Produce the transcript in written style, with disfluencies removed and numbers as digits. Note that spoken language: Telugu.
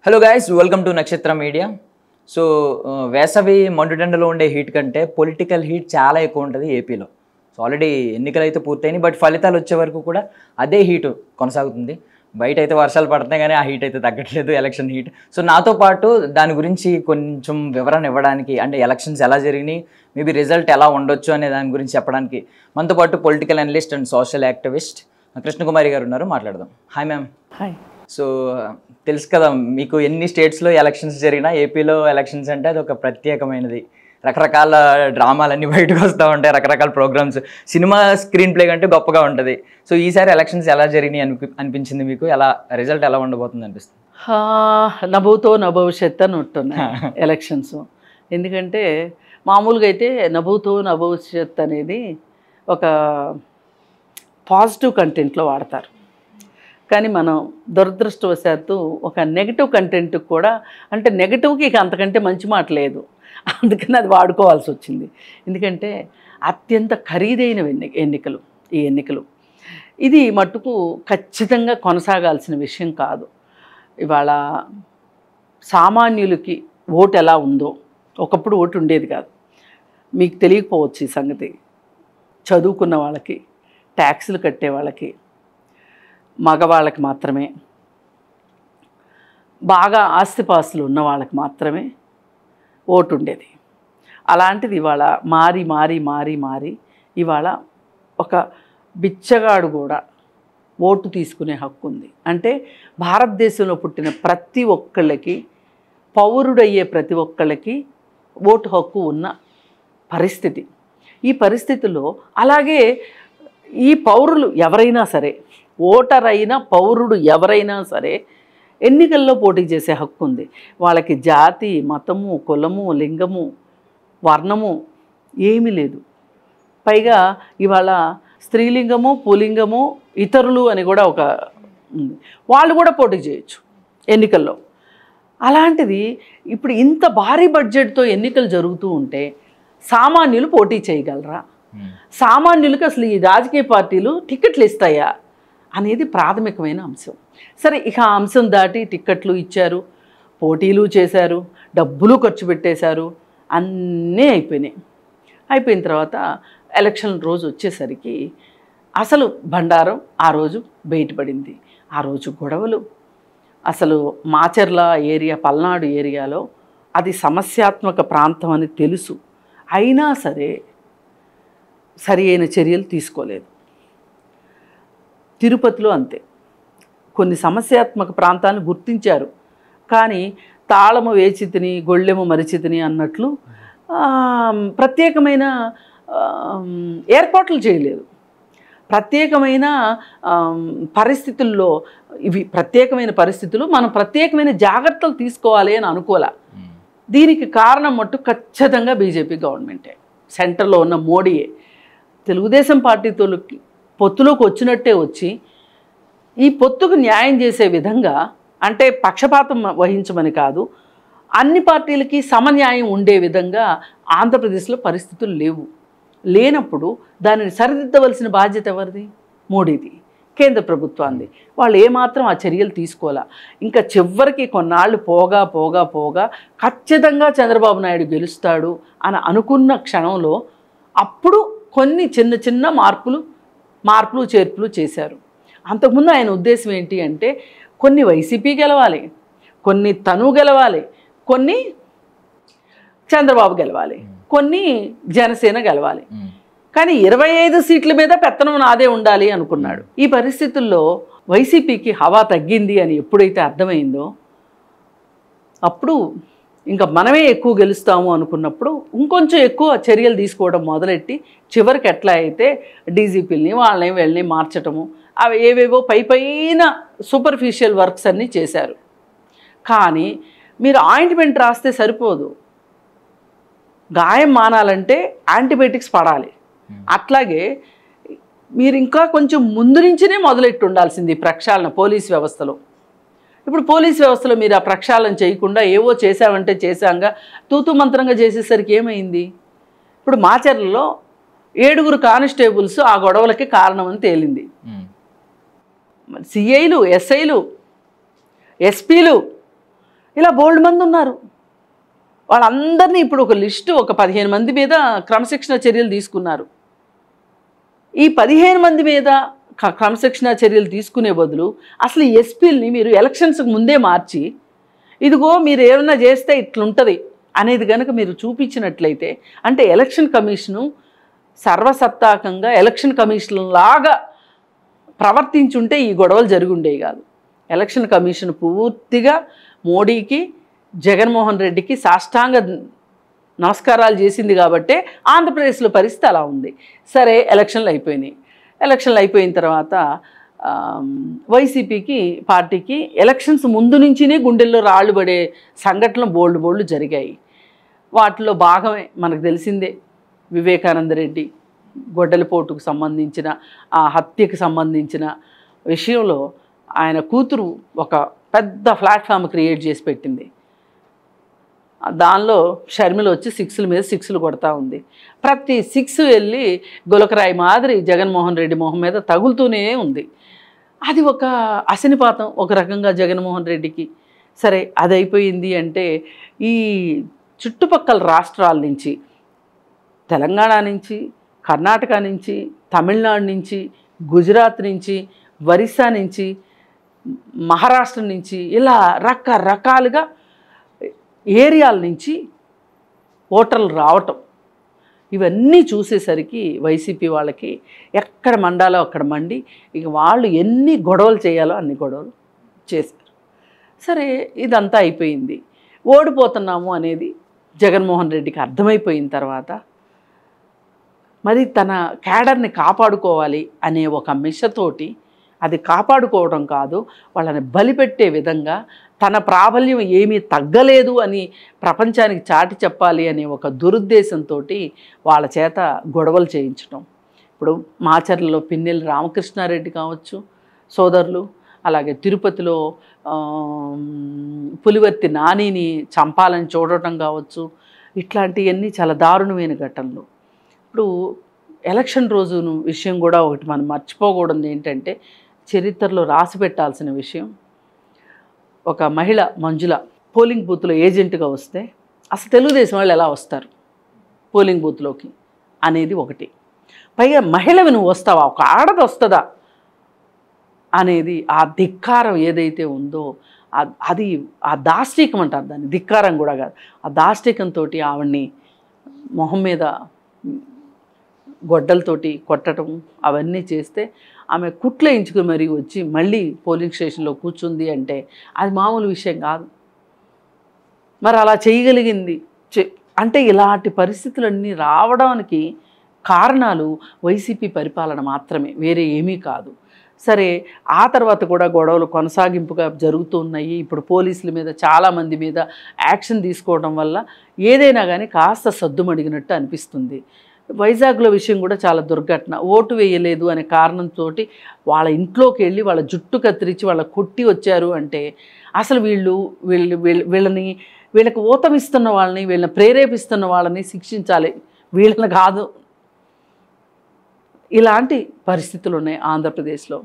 హలో గైస్, వెల్కమ్ టు నక్షత్ర మీడియా. సో వేసవి మండుటెండలో ఉండే హీట్ కంటే పొలిటికల్ హీట్ చాలా ఎక్కువ ఉంటుంది ఏపీలో. సో ఆల్రెడీ ఎన్నికలు అయితే పూర్తయినాయి, బట్ ఫలితాలు వచ్చే వరకు కూడా అదే హీటు కొనసాగుతుంది. బయట అయితే వర్షాలు పడుతున్నాయి కానీ ఆ హీట్ అయితే తగ్గట్లేదు, ఎలక్షన్ హీట్. సో నాతో పాటు దాని గురించి కొంచెం వివరణ ఇవ్వడానికి, అంటే ఎలక్షన్స్ ఎలా జరిగినాయి, మేబీ రిజల్ట్ ఎలా ఉండొచ్చు అనే దాని గురించి చెప్పడానికి మనతో పాటు political analyst and social activist Krishnakumari గారు ఉన్నారు. మాట్లాడదాం. Hi ma'am. హాయ్. సో తెలుసు కదా మీకు, ఎన్ని స్టేట్స్లో ఎలక్షన్స్ జరిగినా ఏపీలో ఎలక్షన్స్ అంటే అది ఒక ప్రత్యేకమైనది. రకరకాల డ్రామాలన్నీ బయటకు వస్తూ ఉంటాయి, రకరకాల ప్రోగ్రామ్స్, సినిమా స్క్రీన్ ప్లే కంటే గొప్పగా ఉంటుంది. సో ఈసారి ఎలక్షన్స్ ఎలా జరిగినాయి అనిపించింది మీకు? ఎలా రిజల్ట్ ఎలా ఉండబోతుంది అనిపిస్తుంది? నభూతో నభవిష్యత్ అని ఉంటున్నాయి ఎలక్షన్స్. ఎందుకంటే మామూలుగా అయితే నభూతో నభవిష్యత్ అనేది ఒక పాజిటివ్ కంటెంట్లో వాడతారు, కానీ మనం దురదృష్టవశాత్తు ఒక నెగిటివ్ కంటెంట్ కూడా, అంటే నెగిటివ్కి ఇక అంతకంటే మంచి మాట లేదు, అందుకని అది వాడుకోవాల్సి వచ్చింది. ఎందుకంటే అత్యంత ఖరీదైన ఎన్నికలు ఈ ఎన్నికలు. ఇది మట్టుకు ఖచ్చితంగా కొనసాగాల్సిన విషయం కాదు. ఇవాళ సామాన్యులకి ఓటు ఎలా ఉందో, ఒకప్పుడు ఓటు ఉండేది కాదు, మీకు తెలియకపోవచ్చు ఈ సంగతి. చదువుకున్న వాళ్ళకి, ట్యాక్సులు కట్టే వాళ్ళకి, మగవాళ్ళకి మాత్రమే, బాగా ఆస్తిపాస్తులు ఉన్న వాళ్ళకి మాత్రమే ఓటు ఉండేది. అలాంటిది ఇవాళ మారి మారి మారి మారి ఇవాళ ఒక బిచ్చగాడు కూడా ఓటు తీసుకునే హక్కు ఉంది. అంటే భారతదేశంలో పుట్టిన ప్రతి ఒక్కళ్ళకి, పౌరుడయ్యే ప్రతి ఒక్కళ్ళకి ఓటు హక్కు ఉన్న పరిస్థితి. ఈ పరిస్థితుల్లో అలాగే ఈ పౌరులు ఎవరైనా సరే, ఓటర్ అయినా పౌరుడు ఎవరైనా సరే ఎన్నికల్లో పోటీ చేసే హక్కు ఉంది. వాళ్ళకి జాతి, మతము, కులము, లింగము, వర్ణము ఏమీ లేదు. పైగా ఇవాళ స్త్రీలింగము, పులింగము, ఇతరులు అని కూడా ఒక ఉంది, వాళ్ళు కూడా పోటీ చేయొచ్చు ఎన్నికల్లో. అలాంటిది ఇప్పుడు ఇంత భారీ బడ్జెట్తో ఎన్నికలు జరుగుతూ ఉంటే సామాన్యులు పోటీ చేయగలరా? సామాన్యులకు అసలు ఈ రాజకీయ పార్టీలు టికెట్లు ఇస్తాయా అనేది ప్రాథమికమైన అంశం. సరే, ఇక ఆ అంశం దాటి టిక్కెట్లు ఇచ్చారు, పోటీలు చేశారు, డబ్బులు ఖర్చు పెట్టేశారు, అన్నీ అయిపోయినాయి. అయిపోయిన తర్వాత ఎలక్షన్ రోజు వచ్చేసరికి అసలు బండారం ఆ రోజు బయటపడింది. ఆ రోజు గొడవలు, అసలు మాచర్ల ఏరియా, పల్నాడు ఏరియాలో అది సమస్యాత్మక ప్రాంతం అని తెలుసు, అయినా సరే సరి అయిన చర్యలు తీసుకోలేదు. తిరుపతిలో అంతే, కొన్ని సమస్యాత్మక ప్రాంతాలను గుర్తించారు, కానీ తాళము వేచితిని గొళ్ళెము మరిచితిని అన్నట్లు ప్రత్యేకమైన ఏర్పాట్లు చేయలేదు. ప్రత్యేకమైన పరిస్థితుల్లో, ఇవి ప్రత్యేకమైన పరిస్థితులు, మనం ప్రత్యేకమైన జాగ్రత్తలు తీసుకోవాలి అని అనుకోలే. దీనికి కారణం మట్టు ఖచ్చితంగా బీజేపీ గవర్నమెంటే, సెంటర్లో ఉన్న మోడీయే. తెలుగుదేశం పార్టీతో పొత్తులోకి వచ్చినట్టే వచ్చి ఈ పొత్తుకు న్యాయం చేసే విధంగా, అంటే పక్షపాతం వహించమని కాదు, అన్ని పార్టీలకి సమన్యాయం ఉండే విధంగా ఆంధ్రప్రదేశ్లో పరిస్థితులు లేవు. లేనప్పుడు దానిని సరిదిద్దవలసిన బాధ్యత ఎవరిది? మోడీది, కేంద్ర ప్రభుత్వాన్ని. వాళ్ళు ఏమాత్రం ఆ చర్యలు తీసుకోవాలా. ఇంకా చివరికి కొన్నాళ్ళు పోగా పోగా పోగా ఖచ్చితంగా చంద్రబాబు నాయుడు గెలుస్తాడు అని అనుకున్న క్షణంలో అప్పుడు కొన్ని చిన్న చిన్న మార్పులు చేర్పులు చేశారు. అంతకుముందు ఆయన ఉద్దేశం ఏంటి అంటే, కొన్ని వైసీపీ గెలవాలి, కొన్ని తను గెలవాలి, కొన్ని చంద్రబాబు గెలవాలి, కొన్ని జనసేన గెలవాలి, కానీ 25 సీట్ల మీద పెత్తనం నాదే ఉండాలి అనుకున్నాడు. ఈ పరిస్థితుల్లో వైసీపీకి హవా తగ్గింది అని ఎప్పుడైతే అర్థమైందో, అప్పుడు ఇంకా మనమే ఎక్కువ గెలుస్తాము అనుకున్నప్పుడు ఇంకొంచెం ఎక్కువ చర్యలు తీసుకోవడం మొదలెట్టి, చివరికి ఎట్లా అయితే డీజీపీలని వాళ్ళని వీళ్ళని మార్చటము, అవి ఏవేవో పైన సూపర్ఫిషియల్ వర్క్స్ అన్నీ చేశారు. కానీ మీరు ఆయింట్మెంట్ రాస్తే సరిపోదు, గాయం మానాలంటే యాంటీబయాటిక్స్ పడాలి. అట్లాగే మీరు ఇంకా కొంచెం ముందు నుంచినే మొదలెట్టి ఉండాల్సింది ప్రక్షాళన పోలీస్ వ్యవస్థలో. ఇప్పుడు పోలీస్ వ్యవస్థలో మీరు ఆ ప్రక్షాళన చేయకుండా ఏవో చేసామంటే చేశాంగా తూతు మంత్రంగా చేసేసరికి ఏమైంది? ఇప్పుడు మాచర్లలో 7 కానిస్టేబుల్స్ ఆ గొడవలకి కారణమని తేలింది. సిఐలు, ఎస్ఐలు, ఎస్పీలు ఇలా బోల్డ్ మంది ఉన్నారు. వాళ్ళందరినీ ఇప్పుడు ఒక లిస్టు ఒక 15 మంది మీద క్రమశిక్షణ చర్యలు తీసుకున్నారు. ఈ 15 మంది మీద క్రమశిక్షణ చర్యలు తీసుకునే బదులు అసలు ఈ ఎస్పీలని మీరు ఎలక్షన్స్కి ముందే మార్చి ఇదిగో మీరు ఏమన్నా చేస్తే ఇట్లుంటుంది అనేది కనుక మీరు చూపించినట్లయితే, అంటే ఎలక్షన్ కమిషను సర్వసత్తాకంగా ఎలక్షన్ కమిషన్ లాగా ప్రవర్తించుంటే ఈ గొడవలు జరిగి ఉండేవి కాదు. ఎలక్షన్ కమిషన్ పూర్తిగా మోడీకి జగన్మోహన్ రెడ్డికి సాష్టాంగ నమస్కారాలు చేసింది కాబట్టే ఆంధ్రప్రదేశ్లో పరిస్థితి అలా ఉంది. సరే, ఎలక్షన్లు అయిపోయినాయి. ఎలక్షన్లు అయిపోయిన తర్వాత వైసీపీకి పార్టీకి ఎలక్షన్స్ ముందు నుంచినే గుండెల్లో రాళ్ళు పడే సంఘటనలు బోల్డ్ జరిగాయి. వాటిలో భాగమే మనకు తెలిసిందే వివేకానంద రెడ్డి గొడ్డలిపోటుకు సంబంధించిన ఆ హత్యకు సంబంధించిన విషయంలో ఆయన కూతురు ఒక పెద్ద ప్లాట్ఫామ్ క్రియేట్ చేసి పెట్టింది. దానిలో షర్మిల వచ్చి 6ల మీద 6లు కొడతా ఉంది. ప్రతి 6 వెళ్ళి గులకరాయి మాదిరి జగన్మోహన్ రెడ్డి మొహం మీద తగులుతూనే ఉంది. అది ఒక అశనిపాతం ఒక రకంగా జగన్మోహన్ రెడ్డికి. సరే, అది అయిపోయింది అంటే ఈ చుట్టుపక్కల రాష్ట్రాల నుంచి, తెలంగాణ నుంచి, కర్ణాటక నుంచి, తమిళనాడు నుంచి, గుజరాత్ నుంచి, ఒరిస్సా నుంచి, మహారాష్ట్ర నుంచి, ఇలా రకరకాలుగా ఏరియాల నుంచి ఓటర్లు రావటం, ఇవన్నీ చూసేసరికి వైసీపీ వాళ్ళకి ఎక్కడ మండాలో అక్కడ మండి ఇక వాళ్ళు ఎన్ని గొడవలు చేయాలో అన్ని గొడవలు చేశారు. సరే, ఇదంతా అయిపోయింది. ఓడిపోతున్నాము అనేది జగన్మోహన్ రెడ్డికి అర్థమైపోయిన తర్వాత మరి తన క్యాడర్ని కాపాడుకోవాలి అనే ఒక మిషతోటి, అది కాపాడుకోవడం కాదు, వాళ్ళని బలిపెట్టే విధంగా తన ప్రాబల్యం ఏమీ తగ్గలేదు అని ప్రపంచానికి చాటి చెప్పాలి అనే ఒక దురుద్దేశంతో వాళ్ళ చేత గొడవలు చేయించడం. ఇప్పుడు మాచర్లలో పిన్నెల్లి రామకృష్ణారెడ్డి కావచ్చు సోదరులు, అలాగే తిరుపతిలో పులివర్తి నానిని చంపాలని చూడటం కావచ్చు, ఇట్లాంటివన్నీ చాలా దారుణమైన ఘటనలు. ఇప్పుడు ఎలక్షన్ రోజు విషయం కూడా ఒకటి మనం మర్చిపోకూడదు ఏంటంటే, చరిత్రలో రాసి పెట్టాల్సిన విషయం, ఒక మహిళ మంజుల పోలింగ్ బూత్లో ఏజెంట్గా వస్తే అసలు తెలుగుదేశం వాళ్ళు ఎలా వస్తారు పోలింగ్ బూత్లోకి అనేది ఒకటి. పైగా మహిళవి నువ్వు వస్తావా, ఒక ఆడది వస్తుందా అనేది ఆ ధిక్కారం ఏదైతే ఉందో అది ఆ దాష్టికం అంటారు దాన్ని, ధిక్కారం కూడా కాదు, ఆ దాష్టికంతో ఆవిడ్ని మొహం మీద గొడ్డలతోటి కొట్టడం అవన్నీ చేస్తే ఆమె కుట్లేయించుకుని మరీ వచ్చి మళ్ళీ పోలింగ్ స్టేషన్లో కూర్చుంది అంటే అది మామూలు విషయం కాదు. మరి అలా చేయగలిగింది అంటే ఇలాంటి పరిస్థితులన్నీ రావడానికి కారణాలు వైసీపీ పరిపాలన మాత్రమే, వేరే ఏమీ కాదు. సరే, ఆ తర్వాత కూడా గొడవలు కొనసాగింపుగా జరుగుతున్నాయి. ఇప్పుడు పోలీసుల మీద చాలామంది మీద యాక్షన్ తీసుకోవడం వల్ల ఏదైనా కానీ కాస్త సద్దుమడిగినట్టు అనిపిస్తుంది. వైజాగ్లో విషయం కూడా చాలా దుర్ఘటన. ఓటు వేయలేదు అనే కారణంతో వాళ్ళ ఇంట్లోకి వెళ్ళి వాళ్ళ జుట్టు కత్తిరించి వాళ్ళ కొట్టి వచ్చారు అంటే అసలు వీళ్ళకి ఊతమిస్తున్న వాళ్ళని, వీళ్ళని ప్రేరేపిస్తున్న వాళ్ళని శిక్షించాలి, వీళ్ళని కాదు. ఇలాంటి పరిస్థితులు ఉన్నాయి ఆంధ్రప్రదేశ్లో.